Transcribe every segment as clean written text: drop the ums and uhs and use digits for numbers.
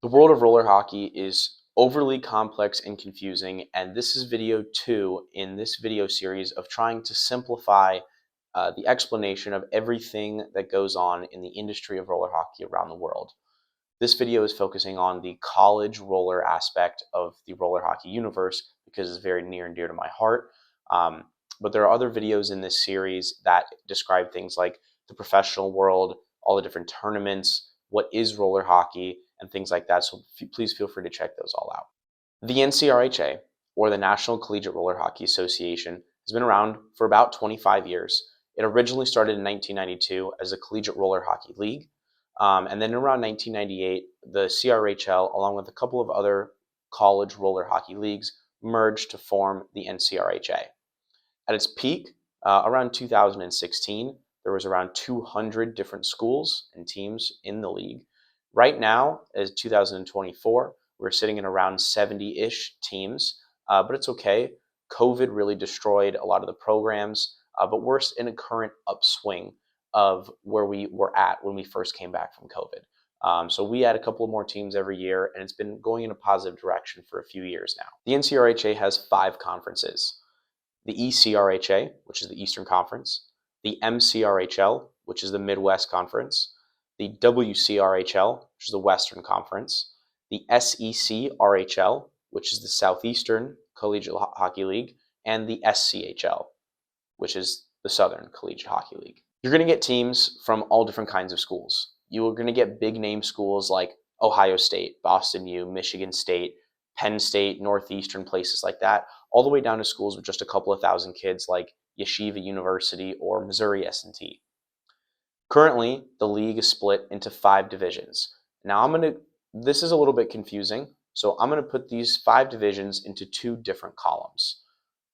The world of roller hockey is overly complex and confusing, and this is video 2 in this video series of trying to simplify the explanation of everything that goes on in the industry of roller hockey around the world. This video is focusing on the college roller aspect of the roller hockey universe because it's very near and dear to my heart. But there are other videos in this series that describe things like the professional world, all the different tournaments, what is roller hockey, and things like that. So please feel free to check those all out. The NCRHA, or the National Collegiate Roller Hockey Association, has been around for about 25 years. It originally started in 1992 as a Collegiate Roller Hockey League. And then around 1998, the CRHL, along with a couple of other college roller hockey leagues, merged to form the NCRHA. At its peak, around 2016, there was around 200 different schools and teams in the league. Right now, as 2024, we're sitting at around 70-ish teams, but it's okay. COVID really destroyed a lot of the programs, but we're in a current upswing of where we were at when we first came back from COVID. So we add a couple more teams every year, and it's been going in a positive direction for a few years now. The NCRHA has 5 conferences. The ECRHA, which is the Eastern Conference, the MCRHL, which is the Midwest Conference, the WCRHL, which is the Western Conference, the SECRHL, which is the Southeastern Collegiate Hockey League, and the SCHL, which is the Southern Collegiate Hockey League. You're going to get teams from all different kinds of schools. You're going to get big name schools like Ohio State, Boston U, Michigan State, Penn State, Northeastern, places like that, all the way down to schools with just a couple of thousand kids like Yeshiva University or Missouri S&T. Currently, the league is split into 5 divisions. Now, this is a little bit confusing, so I'm going to put these 5 divisions into 2 different columns.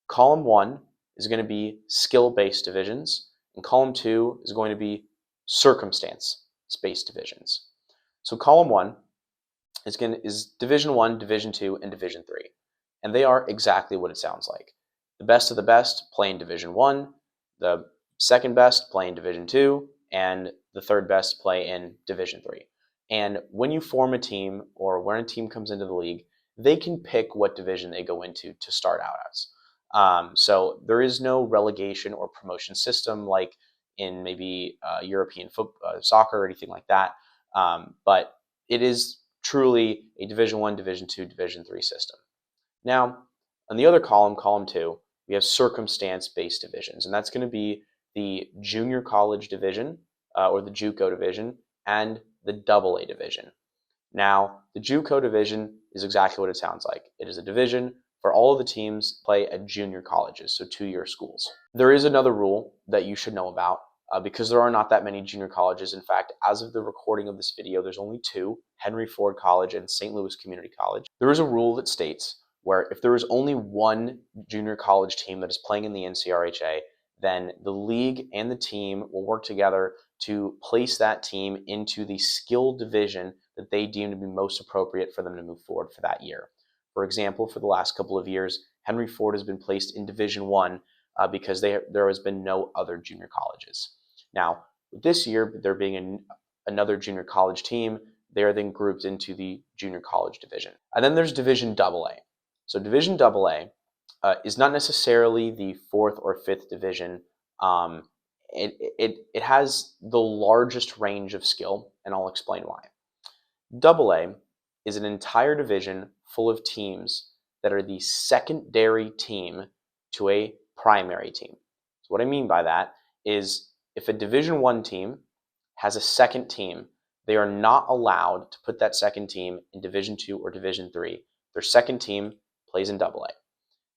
Column 1 is going to be skill-based divisions, and column 2 is going to be circumstance-based divisions. So column 1 is Division 1, Division 2, and Division 3, and they are exactly what it sounds like. The best of the best play in Division 1, the second best play in Division 2, and the third best play in Division 3. And when you form a team, or when a team comes into the league, they can pick what division they go into to start out as. So there is no relegation or promotion system like in maybe European soccer or anything like that. But it is truly a Division 1, Division 2, Division 3 system. Now, on the other column, column 2, we have circumstance-based divisions, and that's going to be the junior college division, or the JUCO division, and the AA division. Now, the JUCO division is exactly what it sounds like. It is a division for all of the teams play at junior colleges, so 2-year schools. There is another rule that you should know about because there are not that many junior colleges. In fact, as of the recording of this video, there's only 2, Henry Ford College and St. Louis Community College. There is a rule that states where if there is only 1 junior college team that is playing in the NCRHA, then the league and the team will work together to place that team into the skill division that they deem to be most appropriate for them to move forward for that year. For example, for the last couple of years, Henry Ford has been placed in Division 1 because there has been no other junior colleges. Now, this year, there being another junior college team, they are then grouped into the junior college division. And then there's Division AA. So Division AA is not necessarily the 4th or 5th division. It has the largest range of skill, and I'll explain why. AA is an entire division full of teams that are the secondary team to a primary team. So what I mean by that is if a Division 1 team has a second team, they are not allowed to put that second team in Division 2 or Division 3. Their second team plays in AA.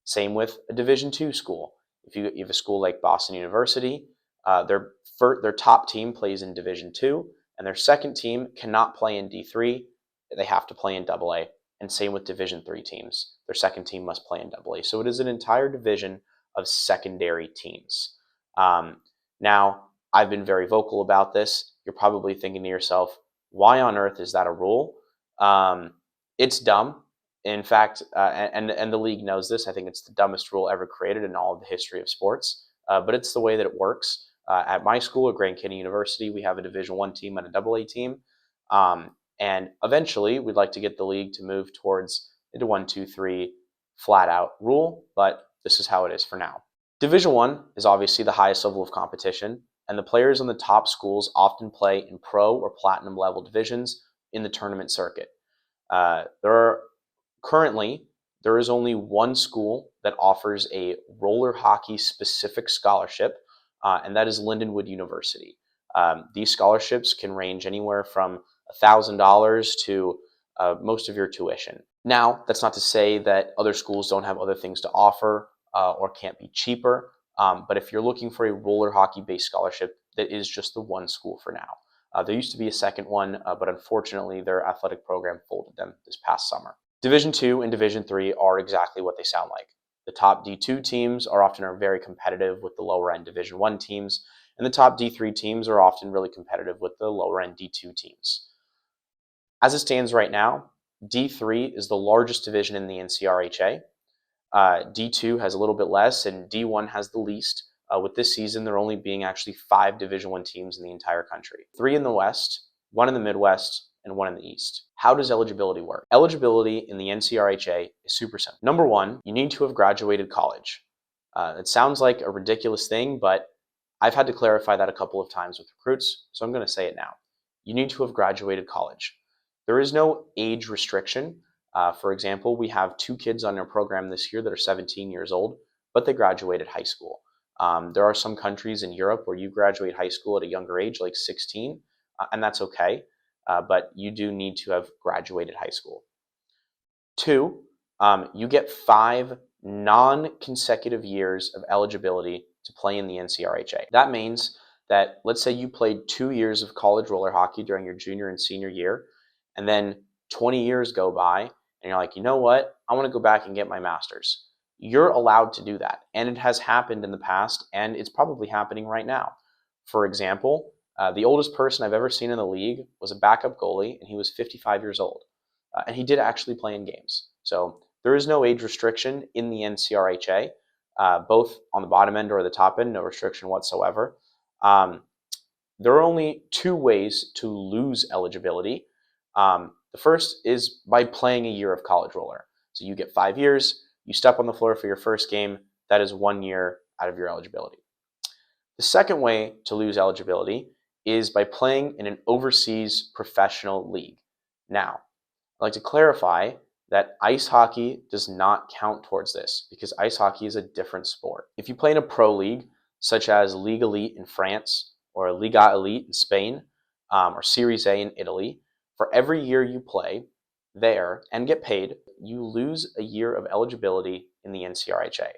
Same with a Division 2 school. If you have a school like Boston University, their top team plays in Division 2, and their second team cannot play in D3. They have to play in AA. And same with Division 3 teams. Their second team must play in AA. So it is an entire division of secondary teams. Now, I've been very vocal about this. You're probably thinking to yourself, why on earth is that a rule? It's dumb. In fact, and the league knows this. I think it's the dumbest rule ever created in all of the history of sports. But it's the way that it works. At my school, at Grand Canyon University, we have a Division 1 team and a AA team. And eventually, we'd like to get the league to move towards the 1-2-3 flat out rule, but this is how it is for now. Division 1 is obviously the highest level of competition, and the players in the top schools often play in pro or platinum level divisions in the tournament circuit. Currently, there is only one school that offers a roller hockey specific scholarship, and that is Lindenwood University. These scholarships can range anywhere from $1,000 to most of your tuition. Now, that's not to say that other schools don't have other things to offer or can't be cheaper, but if you're looking for a roller hockey based scholarship, that is just the one school for now. There used to be a second one, but unfortunately their athletic program folded them this past summer. Division 2 and Division 3 are exactly what they sound like. The top D2 teams are often very competitive with the lower end Division 1 teams, and the top D3 teams are often really competitive with the lower end D2 teams. As it stands right now, D3 is the largest division in the NCRHA. D2 has a little bit less, and D1 has the least. With this season, there only being actually 5 Division 1 teams in the entire country. 3 in the West, 1 in the Midwest, and 1 in the East. How does eligibility work? Eligibility in the NCRHA is super simple. Number 1, you need to have graduated college. It sounds like a ridiculous thing, but I've had to clarify that a couple of times with recruits, so I'm going to say it now. You need to have graduated college. There is no age restriction. For example, we have 2 kids on our program this year that are 17 years old, but they graduated high school. There are some countries in Europe where you graduate high school at a younger age, like 16, and that's okay, but you do need to have graduated high school. 2, you get 5 non-consecutive years of eligibility to play in the NCRHA. That means that, let's say you played 2 years of college roller hockey during your junior and senior year, and then 20 years go by, and you're like, you know what? I want to go back and get my master's. You're allowed to do that, and it has happened in the past, and it's probably happening right now. For example, the oldest person I've ever seen in the league was a backup goalie, and he was 55 years old, and he did actually play in games. So there is no age restriction in the NCRHA, both on the bottom end or the top end, no restriction whatsoever. There are only 2 ways to lose eligibility. The first is by playing a year of college roller. So you get 5 years, you step on the floor for your first game, that is 1 year out of your eligibility. The second way to lose eligibility is by playing in an overseas professional league. Now, I'd like to clarify that ice hockey does not count towards this because ice hockey is a different sport. If you play in a pro league, such as Ligue Elite in France or Liga Elite in Spain, or Series A in Italy, for every year you play there and get paid, you lose a year of eligibility in the NCRHA.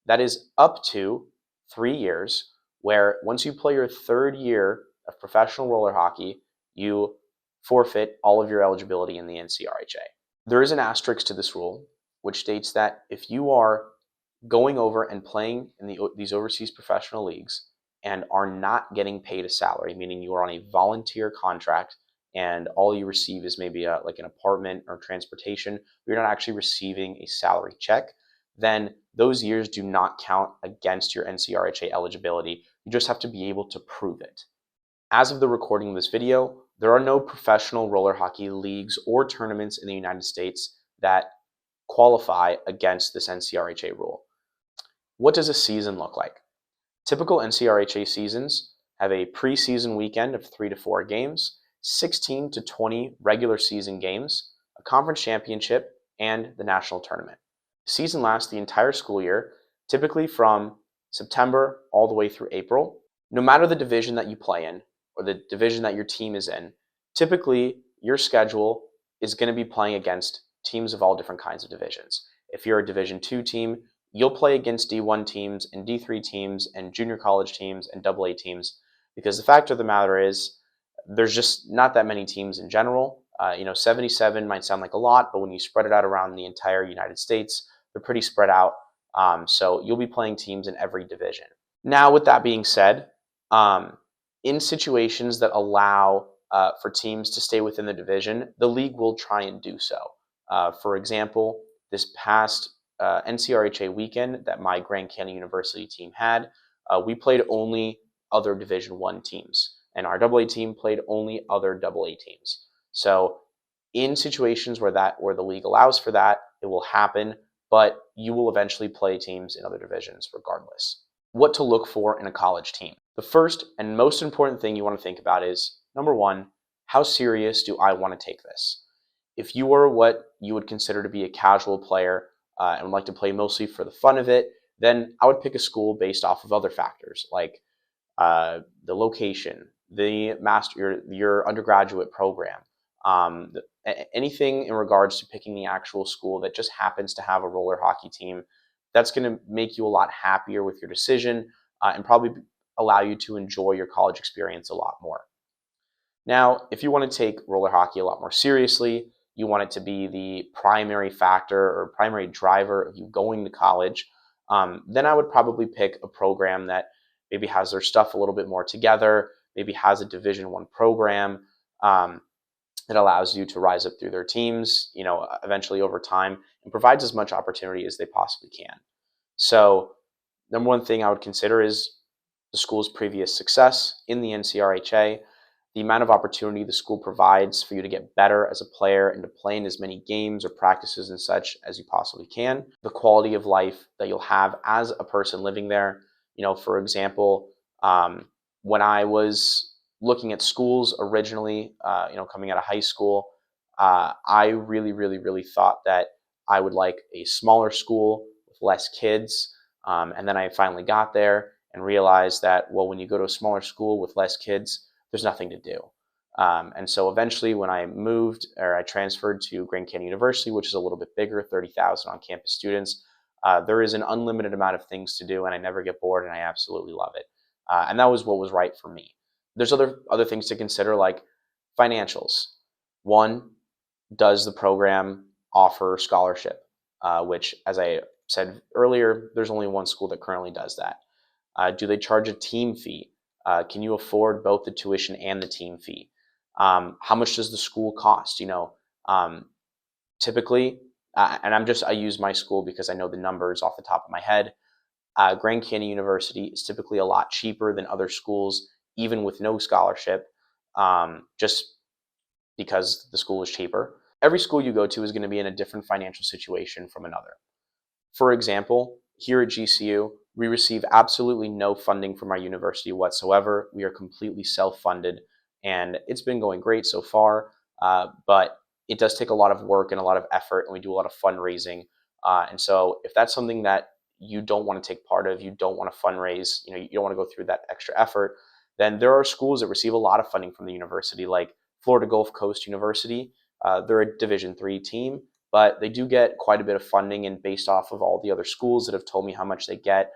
That is up to 3 years, where once you play your 3rd year of professional roller hockey, you forfeit all of your eligibility in the NCRHA. There is an asterisk to this rule, which states that if you are going over and playing in these overseas professional leagues and are not getting paid a salary, meaning you are on a volunteer contract and all you receive is maybe like an apartment or transportation, you're not actually receiving a salary check, then those years do not count against your NCRHA eligibility. You just have to be able to prove it. As of the recording of this video, there are no professional roller hockey leagues or tournaments in the United States that qualify against this NCRHA rule. What does a season look like? Typical NCRHA seasons have a preseason weekend of 3 to 4 games, 16 to 20 regular season games, a conference championship, and the national tournament. The season lasts the entire school year, typically from September all the way through April. No matter the division that you play in or the division that your team is in, typically your schedule is going to be playing against teams of all different kinds of divisions. If you're a Division 2 team, you'll play against D1 teams and D3 teams and junior college teams and AA teams, because the fact of the matter is there's just not that many teams in general. 77 might sound like a lot, but when you spread it out around the entire United States, they're pretty spread out. So you'll be playing teams in every division. Now, with that being said, in situations that allow for teams to stay within the division, the league will try and do so. For example, this past NCRHA weekend that my Grand Canyon University team had, we played only other Division 1 teams, and our AA team played only other AA teams. So In situations where the league allows for that, it will happen, but you will eventually play teams in other divisions regardless. What to look for in a college team. The first and most important thing you want to think about is, number one, how serious do I want to take this? If you are what you would consider to be a casual player and would like to play mostly for the fun of it, then I would pick a school based off of other factors like the location, the your undergraduate program, anything in regards to picking the actual school that just happens to have a roller hockey team. That's going to make you a lot happier with your decision and probably allow you to enjoy your college experience a lot more. Now, if you want to take roller hockey a lot more seriously, you want it to be the primary factor or primary driver of you going to college, then I would probably pick a program that maybe has their stuff a little bit more together, maybe has a Division I program that allows you to rise up through their teams, eventually over time, and provides as much opportunity as they possibly can. So, number one thing I would consider is the school's previous success in the NCRHA, the amount of opportunity the school provides for you to get better as a player and to play in as many games or practices and such as you possibly can, the quality of life that you'll have as a person living there. For example, when I was looking at schools originally, coming out of high school, I really, really, really thought that I would like a smaller school with less kids. And then I finally got there and realized that, well, when you go to a smaller school with less kids, there's nothing to do. And so eventually when I transferred to Grand Canyon University, which is a little bit bigger, 30,000 on-campus students, there is an unlimited amount of things to do and I never get bored and I absolutely love it. And that was what was right for me. There's other things to consider like financials. One, does the program offer scholarship? Which, as I said earlier, there's only one school that currently does that. Do they charge a team fee? Can you afford both the tuition and the team fee? How much does the school cost? Typically, and I use my school because I know the numbers off the top of my head. Grand Canyon University is typically a lot cheaper than other schools, even with no scholarship, just because the school is cheaper. Every school you go to is going to be in a different financial situation from another. For example, here at GCU, we receive absolutely no funding from our university whatsoever. We are completely self-funded, and it's been going great so far, but it does take a lot of work and a lot of effort, and we do a lot of fundraising. And so if that's something that you don't want to take part of, you don't want to fundraise, you don't want to go through that extra effort, then there are schools that receive a lot of funding from the university, like Florida Gulf Coast University. They're a Division III team, but they do get quite a bit of funding, and based off of all the other schools that have told me how much they get,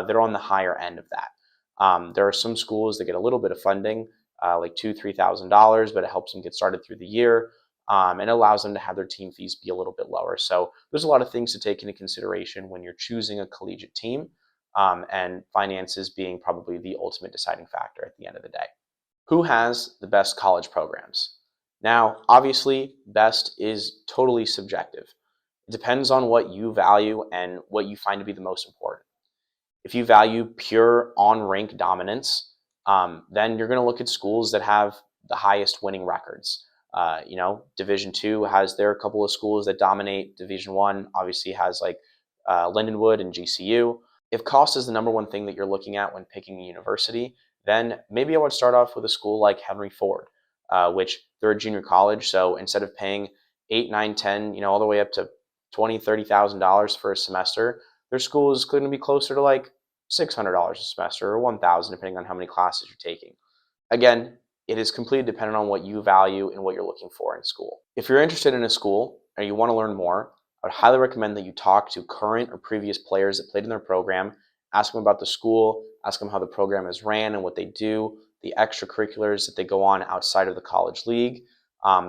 they're on the higher end of that. There are some schools that get a little bit of funding, like $2,000-$3,000, but it helps them get started through the year, and allows them to have their team fees be a little bit lower. So there's a lot of things to take into consideration when you're choosing a collegiate team, and finances being probably the ultimate deciding factor at the end of the day. Who has the best college programs? Now, obviously, best is totally subjective. It depends on what you value and what you find to be the most important. If you value pure on-rink dominance, then you're going to look at schools that have the highest winning records. Division II has their couple of schools that dominate. Division I obviously has like Lindenwood and GCU. If cost is the number one thing that you're looking at when picking a university, then maybe I would start off with a school like Henry Ford, which they're a junior college. So instead of paying 8, 9, 10, all the way up to $20,000, $30,000 for a semester, their school is going to be closer to like $600 a semester or $1,000, depending on how many classes you're taking. Again, it is completely dependent on what you value and what you're looking for in school. If you're interested in a school or you want to learn more, I would highly recommend that you talk to current or previous players that played in their program, ask them about the school, ask them how the program is ran and what they do, the extracurriculars that they go on outside of the college league,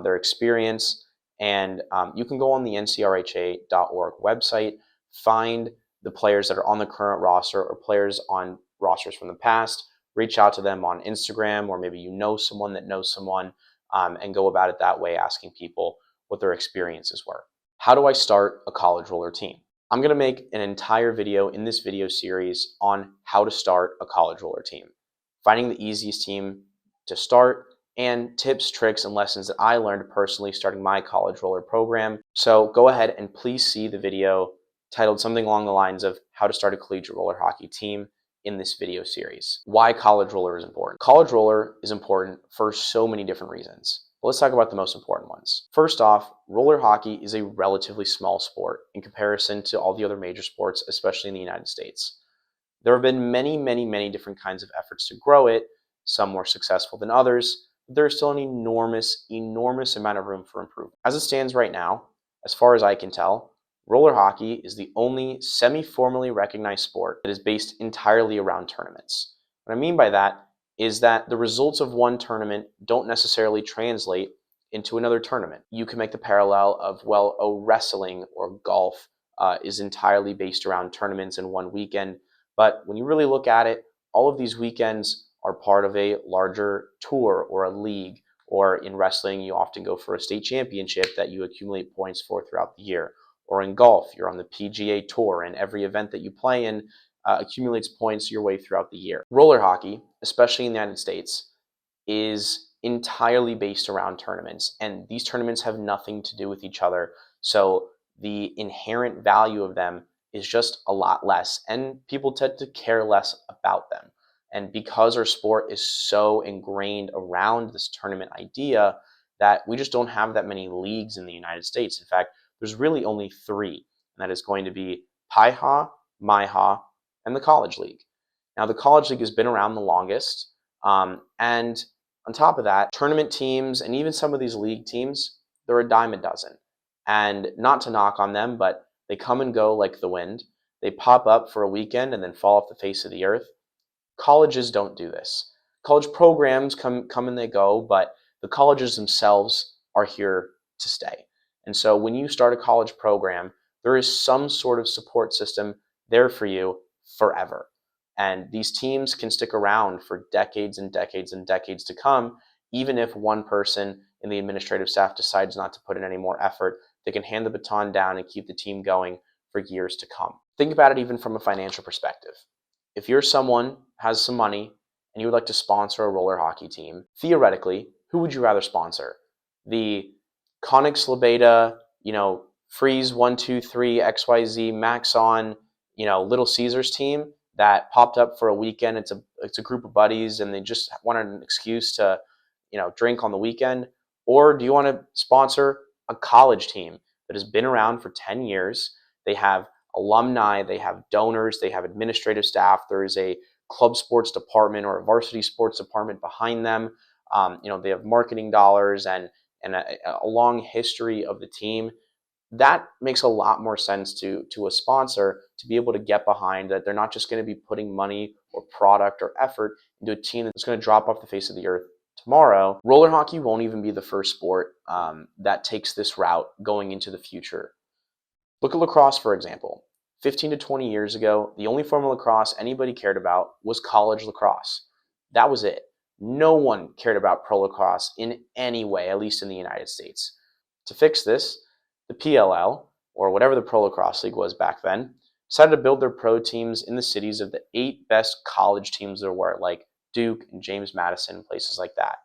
their experience, and you can go on the NCRHA.org website, find the players that are on the current roster or players on rosters from the past, reach out to them on Instagram, or maybe you know someone that knows someone, and go about it that way, asking people what their experiences were. How do I start a college roller team? I'm going to make an entire video in this video series on how to start a college roller team, finding the easiest team to start, and tips, tricks, and lessons that I learned personally starting my college roller program. So go ahead and please see the video titled something along the lines of how to start a collegiate roller hockey team in this video series. Why college roller is important. College roller is important for so many different reasons. But let's talk about the most important ones. First off, roller hockey is a relatively small sport in comparison to all the other major sports, especially in the United States. There have been many different kinds of efforts to grow it, some more successful than others, but there's still an enormous amount of room for improvement. As it stands right now, as far as I can tell, roller hockey is the only semi-formally recognized sport that is based entirely around tournaments. What I mean by that is that the results of one tournament don't necessarily translate into another tournament. You can make the parallel of, well, wrestling or golf is entirely based around tournaments in one weekend. But when you really look at it, all of these weekends are part of a larger tour or a league. Or in wrestling, you often go for a state championship that you accumulate points for throughout the year. Or in golf, you're on the PGA Tour, and every event that you play in accumulates points your way throughout the year. Roller hockey, especially in the United States, is entirely based around tournaments, and these tournaments have nothing to do with each other. So the inherent value of them is just a lot less, and people tend to care less about them. And because our sport is so ingrained around this tournament idea, that we just don't have that many leagues in the United States. In fact, there's really only three, and that is going to be Pi-Ha, Mi-Ha, and the College League. Now, the College League has been around the longest, and on top of that, tournament teams and even some of these league teams, they're a dime a dozen. And not to knock on them, but they come and go like the wind. They pop up for a weekend and then fall off the face of the earth. Colleges don't do this. College programs come and they go, but the colleges themselves are here to stay. And so when you start a college program, there is some sort of support system there for you forever. And these teams can stick around for decades and decades and decades to come, even if one person in the administrative staff decides not to put in any more effort. They can hand the baton down and keep the team going for years to come. Think about it even from a financial perspective. If you're someone who has some money and you would like to sponsor a roller hockey team, theoretically, who would you rather sponsor? The Conix Labeda, Freeze 123 XYZ Max on, Little Caesars team that popped up for a weekend. It's a group of buddies and they just wanted an excuse to, drink on the weekend. Or do you want to sponsor a college team that has been around for 10 years? They have alumni, they have donors, they have administrative staff. There is a club sports department or a varsity sports department behind them. They have marketing dollars and a long history of the team. That makes a lot more sense to a sponsor to be able to get behind, that they're not just going to be putting money or product or effort into a team that's going to drop off the face of the earth tomorrow. Roller hockey won't even be the first sport that takes this route going into the future. Look at lacrosse, for example. 15 to 20 years ago, the only form of lacrosse anybody cared about was college lacrosse. That was it. No one cared about pro lacrosse in any way, at least in the United States. To fix this, the PLL, or whatever the Pro Lacrosse League was back then, decided to build their pro teams in the cities of the 8 best college teams there were, like Duke and James Madison and places like that.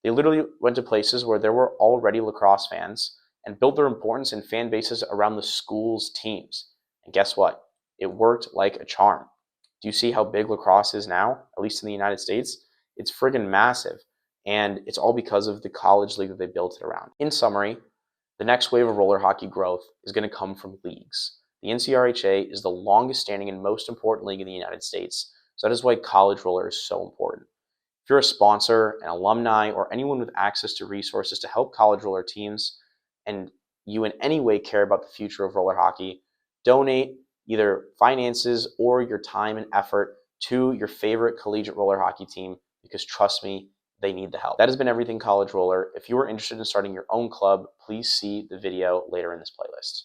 They literally went to places where there were already lacrosse fans and built their importance and fan bases around the school's teams. And guess what? It worked like a charm. Do you see how big lacrosse is now, at least in the United States? It's friggin' massive. And it's all because of the college league that they built it around. In summary, the next wave of roller hockey growth is going to come from leagues. The NCRHA is the longest standing and most important league in the United States, so that is why college roller is so important. If you're a sponsor, an alumni, or anyone with access to resources to help college roller teams, and you in any way care about the future of roller hockey, donate either finances or your time and effort to your favorite collegiate roller hockey team, because trust me, they need the help. That has been everything college roller. If you are interested in starting your own club, please see the video later in this playlist.